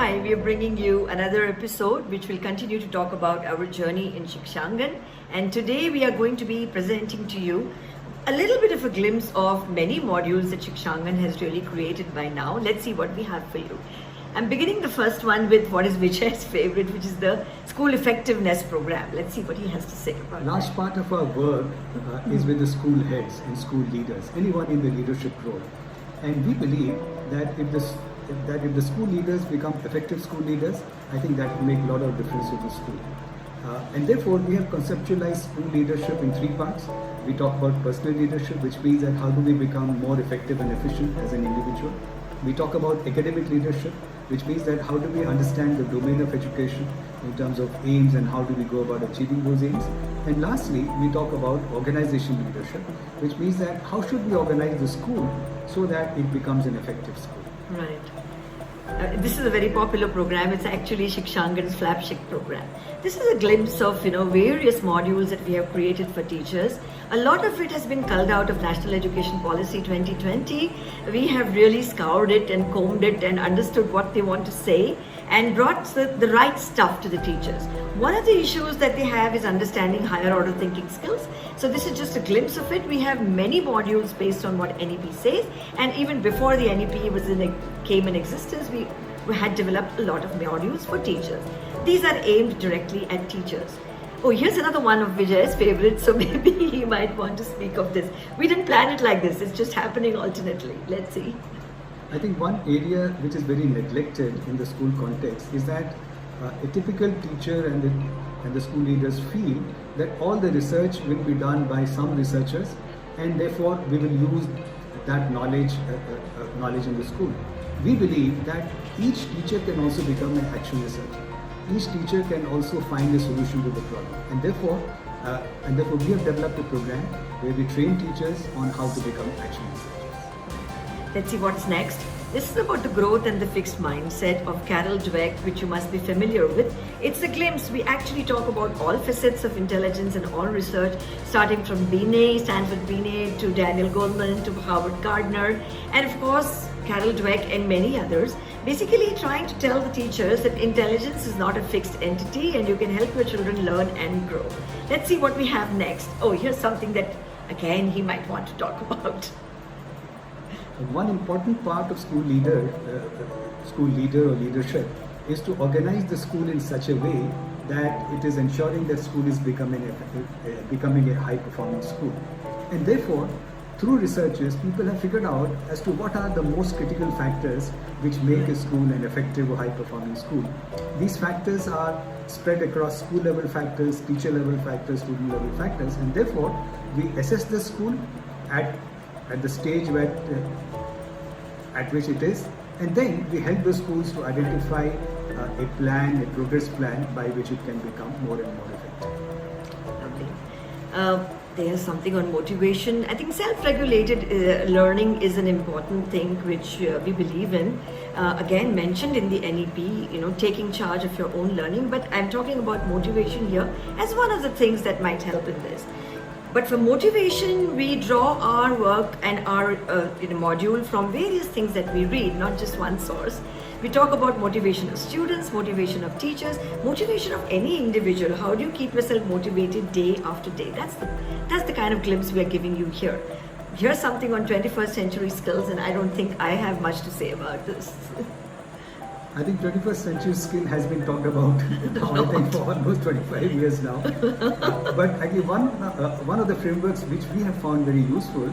Hi, we are bringing you another episode which will continue to talk about our journey in Shikshangan. And today we are going to be presenting to you a little bit of a glimpse of many modules that Shikshangan has really created by now. Let's see what we have for you. I'm beginning the first one with what is Vijay's favorite, which is the School Effectiveness Program. Let's see what he has to say about it. Large part of our work is with the school heads and school leaders, anyone in the leadership role. And we believe that if the school leaders become effective school leaders, I think that will make a lot of difference to the school. And therefore, we have conceptualized school leadership in three parts. We talk about personal leadership, which means that how do we become more effective and efficient as an individual. We talk about academic leadership, which means that how do we understand the domain of education in terms of aims and how do we go about achieving those aims. And lastly, we talk about organization leadership, which means that how should we organize the school so that it becomes an effective school. Right. This is a very popular program. It's actually Shikshangan's flagship program. This is a glimpse of various modules that we have created for teachers. A lot of it has been culled out of National Education Policy 2020. We have really scoured it and combed it and understood what they want to say and brought the right stuff to the teachers. One of the issues that they have is understanding higher order thinking skills. So this is just a glimpse of it. We have many modules based on what NEP says, and even before the NEP came in existence, we had developed a lot of modules for teachers. These are aimed directly at teachers. Oh, here's another one of Vijay's favorites, so maybe he might want to speak of this. We didn't plan it like this, it's just happening alternately. Let's see. I think one area which is very neglected in the school context is that a typical teacher and the school leaders feel that all the research will be done by some researchers, and therefore we will use that knowledge in the school. We believe that each teacher can also become an action researcher. Each teacher can also find a solution to the problem, and therefore we have developed a program where we train teachers on how to become action researchers. Let's see what's next. This is about the growth and the fixed mindset of Carol Dweck, which you must be familiar with. It's a glimpse. We actually talk about all facets of intelligence and all research, starting from Binet, Stanford Binet, to Daniel Goleman, to Howard Gardner, and of course, Carol Dweck and many others, basically trying to tell the teachers that intelligence is not a fixed entity and you can help your children learn and grow. Let's see what we have next. Oh, here's something that, again, he might want to talk about. One important part of school leader or leadership is to organize the school in such a way that it is ensuring that school is becoming a high-performing school. And therefore, through researches, people have figured out as to what are the most critical factors which make a school an effective or high-performing school. These factors are spread across school-level factors, teacher-level factors, student-level factors, and therefore, we assess the school at the stage at which it is, and then we help the schools to identify a plan, a progress plan by which it can become more and more effective. Lovely. There's something on motivation. I think self-regulated learning is an important thing which we believe in. Again, mentioned in the NEP, taking charge of your own learning, but I'm talking about motivation here as one of the things that might help in this. But for motivation, we draw our work and our module from various things that we read, not just one source. We talk about motivation of students, motivation of teachers, motivation of any individual. How do you keep yourself motivated day after day? That's the kind of glimpse we are giving you here. Here's something on 21st century skills, and I don't think I have much to say about this. I think 21st century skill has been talked about for almost 25 years now. But actually one of the frameworks which we have found very useful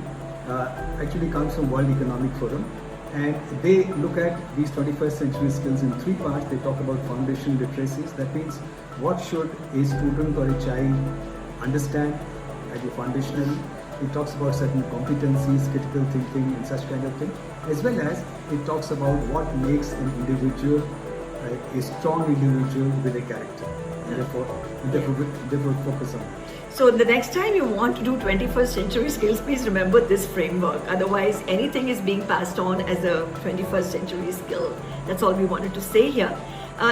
actually comes from World Economic Forum. And they look at these 21st century skills in three parts. They talk about foundation literacies. That means what should a student or a child understand at the foundational. It talks about certain competencies, critical thinking and such kind of thing. As well as it talks about what makes an individual a strong individual with a character. And therefore focus on it. So the next time you want to do 21st century skills, please remember this framework. Otherwise, anything is being passed on as a 21st century skill. That's all we wanted to say here.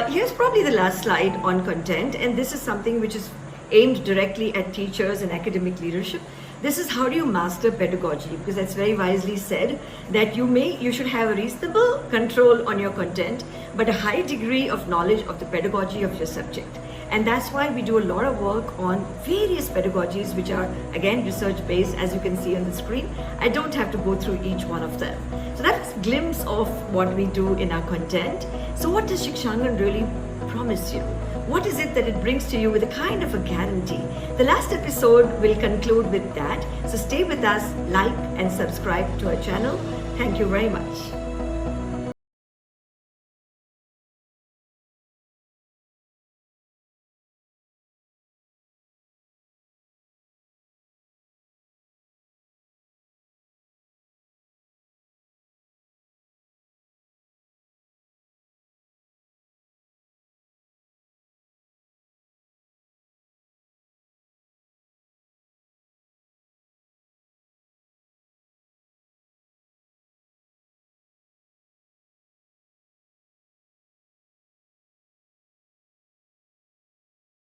Here's probably the last slide on content, and this is something which is aimed directly at teachers and academic leadership. This is how do you master pedagogy, because that's very wisely said that you should have a reasonable control on your content, but a high degree of knowledge of the pedagogy of your subject. And that's why we do a lot of work on various pedagogies, which are again research based, as you can see on the screen. I don't have to go through each one of them. So that's a glimpse of what we do in our content. So what does Shikshangan really promise you? What is it that it brings to you with a kind of a guarantee? The last episode will conclude with that. So stay with us, like and subscribe to our channel. Thank you very much.